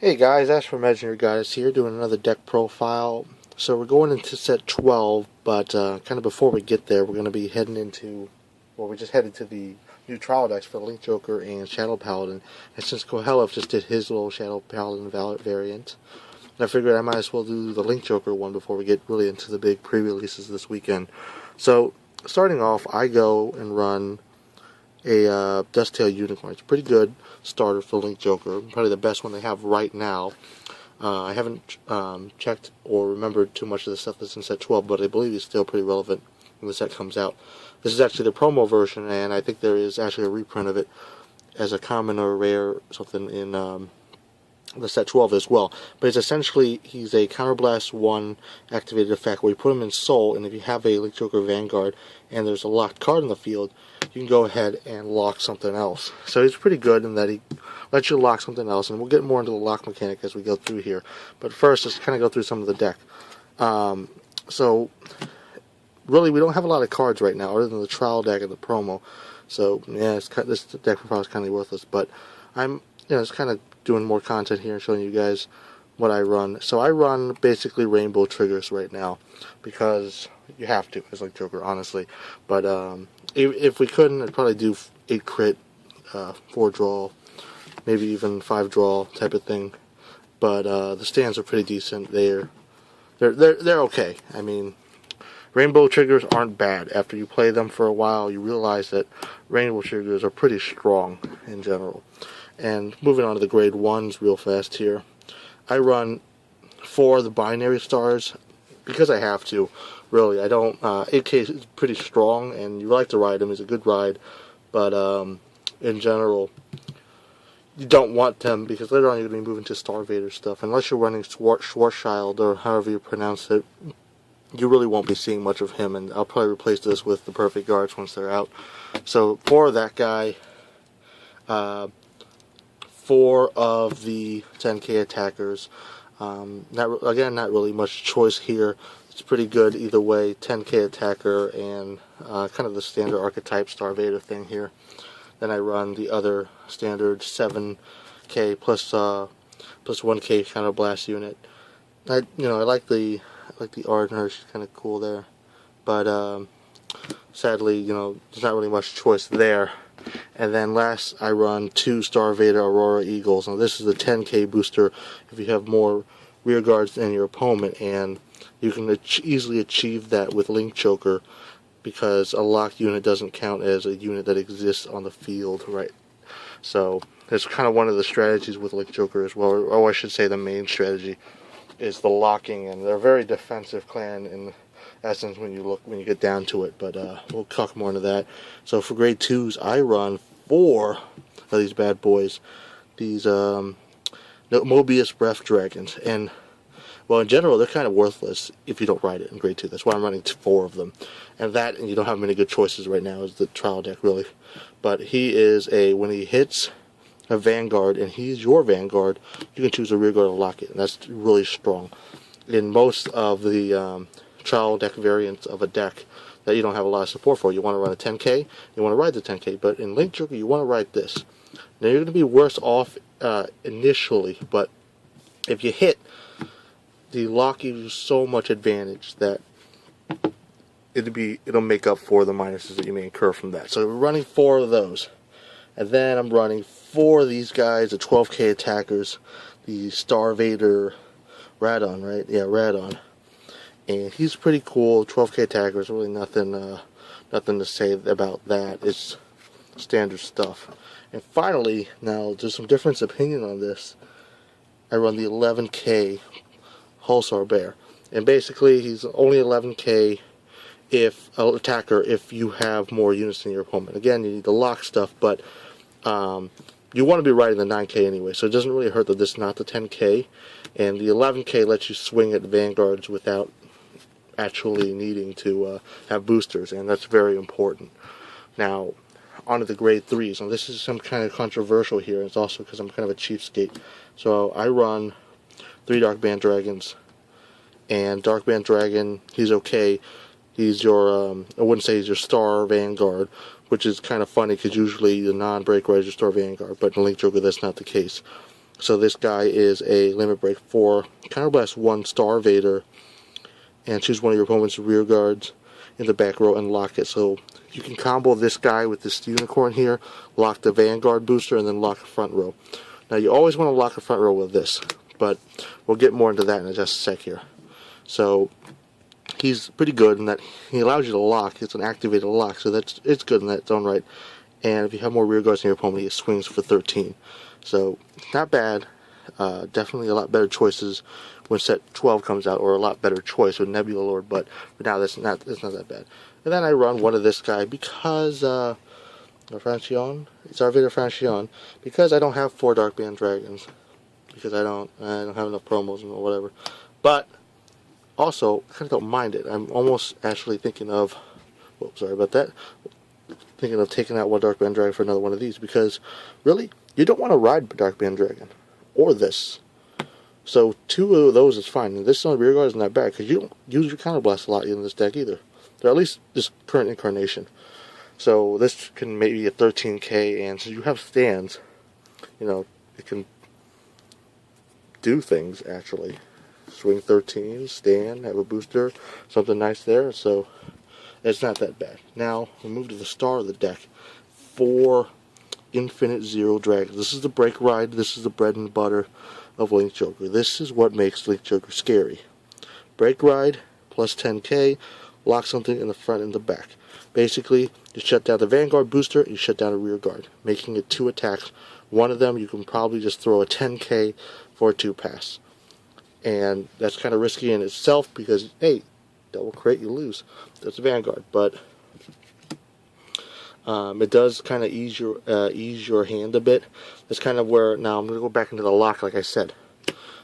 Hey guys, Ash from Imagineyourgoddess here, doing another deck profile. So we're going into set 12, but kind of before we get there, we're going to be heading into, well, we just headed to the new trial decks for Link Joker and Shadow Paladin. And since Kohelov just did his little Shadow Paladin variant, I figured I might as well do the Link Joker one before we get really into the big pre-releases this weekend. So starting off, I go and run a Dusttail Unicorn. It's a pretty good starter for Link Joker, probably the best one they have right now. I haven't checked or remembered too much of the stuff that's in set 12, but I believe it's still pretty relevant when the set comes out. This is actually the promo version, and I think there is actually a reprint of it as a common or rare something in the set 12 as well. But it's essentially, he's a Counterblast 1 activated effect where you put him in Soul, and if you have a Link Joker Vanguard and there's a locked card in the field, you can go ahead and lock something else. So he's pretty good in that he lets you lock something else, and we'll get more into the lock mechanic as we go through here. But first, let's kind of go through some of the deck. So really, we don't have a lot of cards right now, other than the trial deck and the promo. So yeah, this deck profile is kind of worthless. But I'm just kind of doing more content here and showing you guys what I run. So I run basically rainbow triggers right now because you have to as Link Joker, honestly. But if we couldn't, I'd probably do 8 crit, 4 draw, maybe even 5 draw type of thing. But the stands are pretty decent. They're okay. I mean, rainbow triggers aren't bad. After you play them for a while, you realize that rainbow triggers are pretty strong in general. And moving on to the grade 1s real fast here. I run 4 of the binary stars because I have to. Really, I don't. 8K is pretty strong, and you like to ride him. He's a good ride, but in general, you don't want them because later on you're going to be moving to Star-vader stuff. Unless you're running Schwarzschild or however you pronounce it, you really won't be seeing much of him. And I'll probably replace this with the perfect guards once they're out. So 4 of that guy. 4 of the 10K attackers. Not really much choice here. It's pretty good either way. 10K attacker and kind of the standard archetype Star-vader thing here. Then I run the other standard 7K plus 1K counterblast unit. I like the art in her. She's kind of cool there, but sadly, there's not really much choice there. And then last, I run 2 Star-vader Aurora Eagles. Now this is a 10K booster if you have more rear guards than your opponent, and you can easily achieve that with Link Joker because a locked unit doesn't count as a unit that exists on the field, right? So that's kind of one of the strategies with Link Joker as well, or I should say the main strategy is the locking, and they're a very defensive clan in essence when you get down to it, but we'll talk more into that. So for grade 2s, I run 4 of these bad boys, these Mobius Breath Dragons, and well, in general, they're kind of worthless if you don't ride it in grade 2. That's why I'm running 4 of them, and you don't have many good choices right now is the trial deck really. But he is when he hits a Vanguard and he's your Vanguard, you can choose a rear guard to lock it, and that's really strong. In most of the trial deck variants of a deck that you don't have a lot of support for, you want to run a 10K, you want to ride the 10K, but in Link Joker you want to ride this. Now you're going to be worse off initially, but if you hit, the lock gives you so much advantage that it'll make up for the minuses that you may incur from that. So we're running 4 of those, and then I'm running 4 of these guys, the 12K attackers, the Star-vader Radon, right? Yeah, Radon. And he's pretty cool. 12K attacker is really nothing to say about that. It's standard stuff. And finally, now there's some difference of opinion on this. I run the 11K Hulsar Bear, and basically he's only 11K if you have more units than your opponent. Again, you need the lock stuff, but you want to be riding the 9K anyway, so it doesn't really hurt that this is not the 10K. And the 11K lets you swing at Vanguards without actually needing to have boosters, and that's very important. Now, onto the grade 3s. Now, this is some kind of controversial here, and it's also because I'm kind of a cheapskate. So I run 3 Dark Band Dragons, and Dark Band Dragon, he's okay. He's your, I wouldn't say he's your Star Vanguard, which is kind of funny because usually the non-break ride is your Star Vanguard, but in Link Joker that's not the case. So this guy is a limit break 4, counterblast 1 Star-vader, and choose one of your opponent's rear guards in the back row and lock it. So you can combo this guy with this unicorn here, lock the Vanguard booster, and then lock the front row. Now you always want to lock the front row with this, but we'll get more into that in just a sec here. So he's pretty good in that he allows you to lock. It's an activated lock, so it's good in that its own right. And if you have more rear guards than your opponent, he swings for 13. So not bad. Definitely a lot better choices when set 12 comes out, or a lot better choice with Nebula Lord. But for now, that's not that bad. And then I run one of this guy because Star-vader Francion, because I don't have 4 Dark Band Dragons, because I don't have enough promos or whatever. But also, I kind of don't mind it. I'm almost actually thinking of, sorry about that, thinking of taking out one Dark Band Dragon for another one of these, because really, you don't want to ride Dark Band Dragon or this. So 2 of those is fine. And this on rear guard is not bad, because you don't use your counterblast a lot in this deck either. Or at least this current incarnation. So this can maybe a 13k, and since you have stands, you know, it can do things actually. Swing 13, stand, have a booster, something nice there. So it's not that bad. Now we move to the star of the deck. 4 Infinite Zero Dragons. This is the break ride. This is the bread and butter of Link Joker. This is what makes Link Joker scary. Break ride plus 10k, lock something in the front and the back. Basically, you shut down the Vanguard booster, you shut down a rear guard, making it 2 attacks. One of them you can probably just throw a 10k for a 2-pass. And that's kind of risky in itself because, hey, double crit, you lose. That's a Vanguard, but it does kind of ease your hand a bit. That's kind of where, now I'm going to go back into the lock like I said.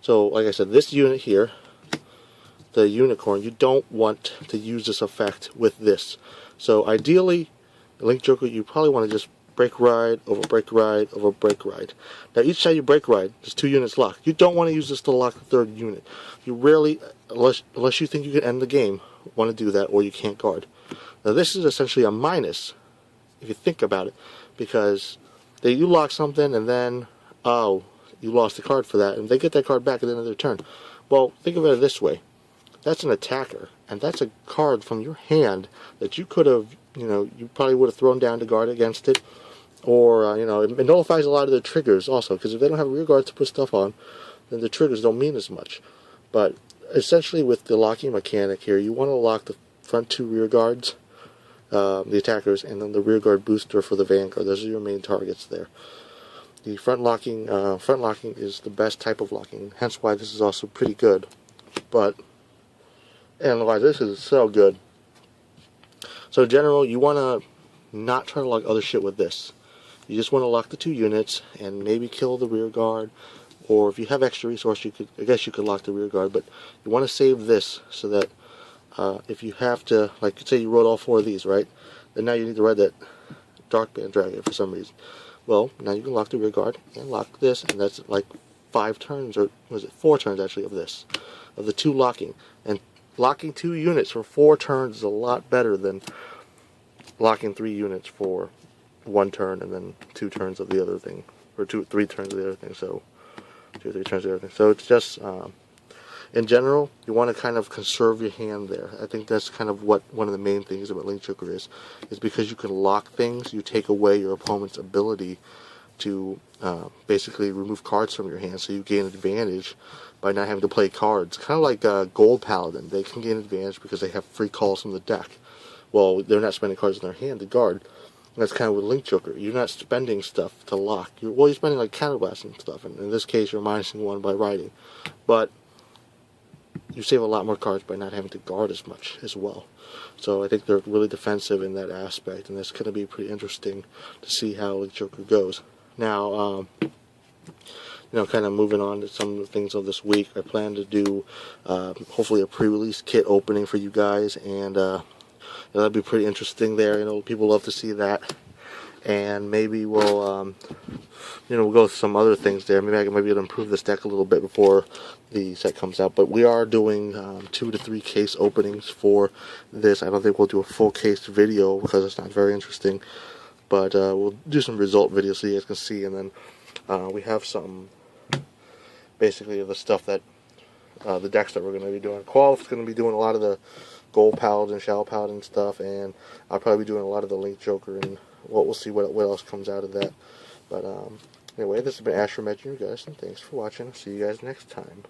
So, like I said, this unit here, the unicorn, you don't want to use this effect with this. So ideally, Link Joker, you probably want to just break ride over break ride over break ride. Now each time you break ride, there's 2 units locked. You don't want to use this to lock the 3rd unit. You rarely, unless you think you can end the game, want to do that, or you can't guard. Now this is essentially a minus, if you think about it, because you lock something and then, oh, you lost the card for that, and they get that card back at the end of their turn. Well, think of it this way. That's an attacker, and that's a card from your hand that you could have, you probably would have thrown down to guard against it, or, it nullifies a lot of their triggers also, because if they don't have rear guards to put stuff on, then the triggers don't mean as much. But essentially with the locking mechanic here, you want to lock the front 2 rear guards, the attackers, and then the rear guard booster for the Vanguard. Those are your main targets there. The front locking is the best type of locking, hence why this is also pretty good. And why this is so good. So in general, you want to not try to lock other shit with this. You just want to lock the 2 units and maybe kill the rear guard, or if you have extra resource, I guess you could lock the rear guard, but you want to save this so that if you have to, like say you wrote all 4 of these, right? Then now you need to ride that Dark Band Dragon for some reason. Well, now you can lock the rear guard and lock this, and that's like 5 turns, or was it 4 turns actually of this, of the 2 locking. And locking 2 units for 4 turns is a lot better than locking 3 units for 1 turn and then 2 turns of the other thing, or 3 turns of the other thing. So 2 or 3 turns of the other thing. So it's just in general, you want to kind of conserve your hand there. I think that's kind of what one of the main things about Link Joker is because you can lock things, you take away your opponent's ability to basically remove cards from your hand, so you gain advantage by not having to play cards. Kind of like Gold Paladin, they can gain advantage because they have free calls from the deck. Well, they're not spending cards in their hand to guard. And that's kind of with Link Joker. You're not spending stuff to lock. You're spending like counterblast and stuff, and in this case you're minusing 1 by riding. But you save a lot more cards by not having to guard as much as well. So I think they're really defensive in that aspect, and that's going to be pretty interesting to see how Link Joker goes. Now, kind of moving on to some of the things of this week, I plan to do hopefully a pre-release kit opening for you guys, and that'll be pretty interesting there. People love to see that, and maybe we'll we'll go with some other things there. Maybe I can improve this deck a little bit before the set comes out. But we are doing 2 to 3 case openings for this. I don't think we'll do a full case video because it's not very interesting. But we'll do some result videos so you guys can see. And then we have some basically the stuff that the decks that we're going to be doing. Qual's going to be doing a lot of the Gold Paladin, Shadow Paladin stuff, and I'll probably be doing a lot of the Link Joker, and we'll see what else comes out of that. But anyway, this has been Ash from Imagineyourgoddess, and thanks for watching. See you guys next time.